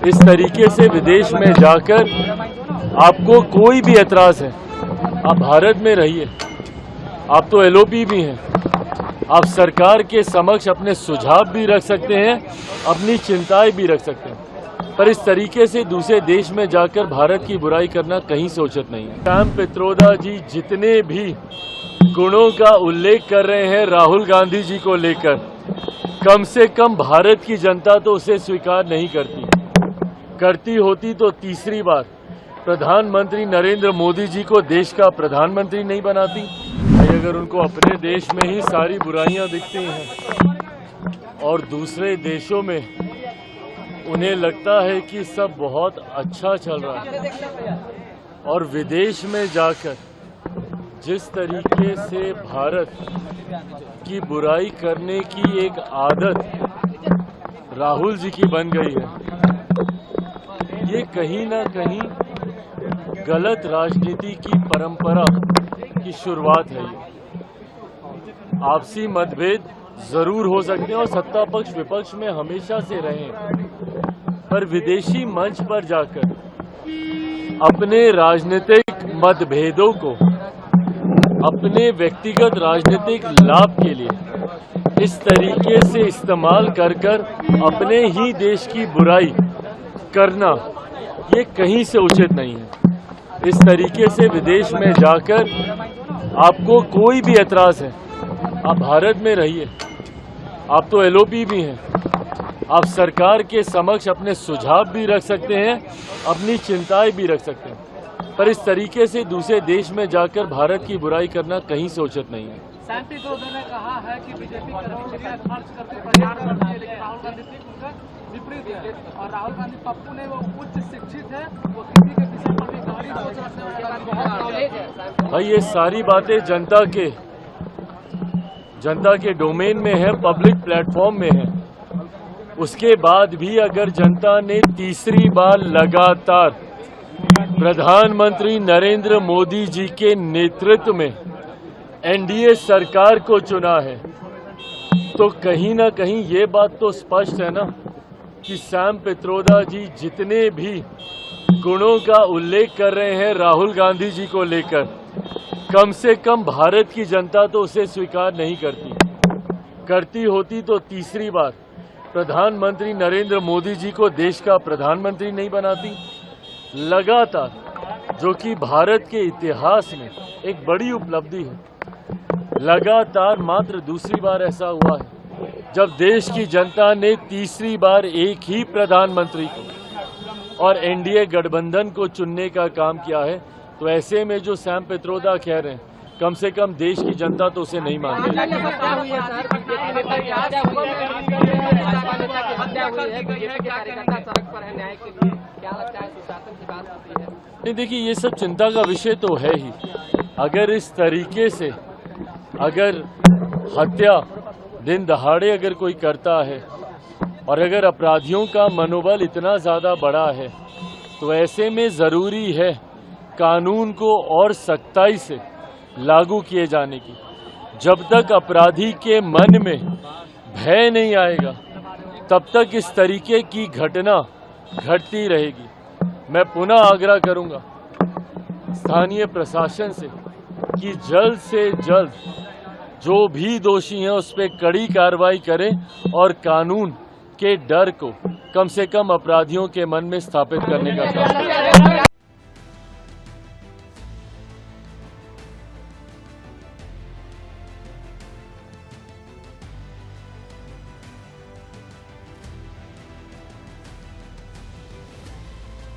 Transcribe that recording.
इस तरीके से विदेश में जाकर आपको कोई भी एतराज है, आप भारत में रहिए। आप तो एलओपी भी हैं, आप सरकार के समक्ष अपने सुझाव भी रख सकते हैं, अपनी चिंताएं भी रख सकते हैं, पर इस तरीके से दूसरे देश में जाकर भारत की बुराई करना कहीं से उचित नहीं है। सैम पित्रोदा जी जितने भी गुणों का उल्लेख कर रहे हैं राहुल गांधी जी को लेकर, कम से कम भारत की जनता तो उसे स्वीकार नहीं करती होती तो तीसरी बार प्रधानमंत्री नरेंद्र मोदी जी को देश का प्रधानमंत्री नहीं बनाती। अगर उनको अपने देश में ही सारी बुराइयां दिखती हैं और दूसरे देशों में उन्हें लगता है कि सब बहुत अच्छा चल रहा है, और विदेश में जाकर जिस तरीके से भारत की बुराई करने की एक आदत राहुल जी की बन गई है, ये कहीं ना कहीं गलत राजनीति की परंपरा की शुरुआत है। ये आपसी मतभेद जरूर हो सकते हैं और सत्ता पक्ष विपक्ष में हमेशा से रहे, पर विदेशी मंच पर जाकर अपने राजनीतिक मतभेदों को अपने व्यक्तिगत राजनीतिक लाभ के लिए इस तरीके से इस्तेमाल कर अपने ही देश की बुराई करना, ये कहीं से उचित नहीं है। इस तरीके से विदेश में जाकर आपको कोई भी एतराज है, आप भारत में रहिए। आप तो एलओपी भी हैं, आप सरकार के समक्ष अपने सुझाव भी रख सकते हैं, अपनी चिंताएं भी रख सकते हैं, पर इस तरीके से दूसरे देश में जाकर भारत की बुराई करना कहीं से उचित नहीं है। सैम पित्रोदा ने कहा है कि बीजेपी खर्च करके प्रचार करती है, लेकिन राहुल गांधी उनका विपरीत है, और राहुल गांधी पप्पू ने वो उच्च शिक्षित है, वो किसी के विषय पर भी गहरी सोच रखते हैं। भाई ये सारी बातें जनता के डोमेन में है, पब्लिक प्लेटफॉर्म में है। उसके बाद भी अगर जनता ने तीसरी बार लगातार प्रधानमंत्री नरेंद्र मोदी जी के नेतृत्व में एनडीए सरकार को चुना है, तो कहीं ना कहीं ये बात तो स्पष्ट है ना कि सैम पित्रोदा जी जितने भी गुणों का उल्लेख कर रहे हैं राहुल गांधी जी को लेकर, कम से कम भारत की जनता तो उसे स्वीकार नहीं करती होती तो तीसरी बार प्रधानमंत्री नरेंद्र मोदी जी को देश का प्रधानमंत्री नहीं बनाती। लगातार, जो कि भारत के इतिहास में एक बड़ी उपलब्धि है, लगातार मात्र दूसरी बार ऐसा हुआ है जब देश की जनता ने तीसरी बार एक ही प्रधानमंत्री को और एनडीए गठबंधन को चुनने का काम किया है। तो ऐसे में जो सैम पित्रोदा कह रहे हैं, कम से कम देश की जनता तो उसे नहीं मानती। नहीं, देखिए ये सब चिंता का विषय तो है ही। अगर इस तरीके से अगर हत्या दिन दहाड़े अगर कोई करता है और अगर अपराधियों का मनोबल इतना ज़्यादा बड़ा है, तो ऐसे में ज़रूरी है कानून को और सख्ताई से लागू किए जाने की। जब तक अपराधी के मन में भय नहीं आएगा, तब तक इस तरीके की घटना घटती रहेगी। मैं पुनः आग्रह करूंगा स्थानीय प्रशासन से कि जल्द से जल्द जो भी दोषी हैं उस पर कड़ी कार्रवाई करें और कानून के डर को कम से कम अपराधियों के मन में स्थापित करने का काम करें।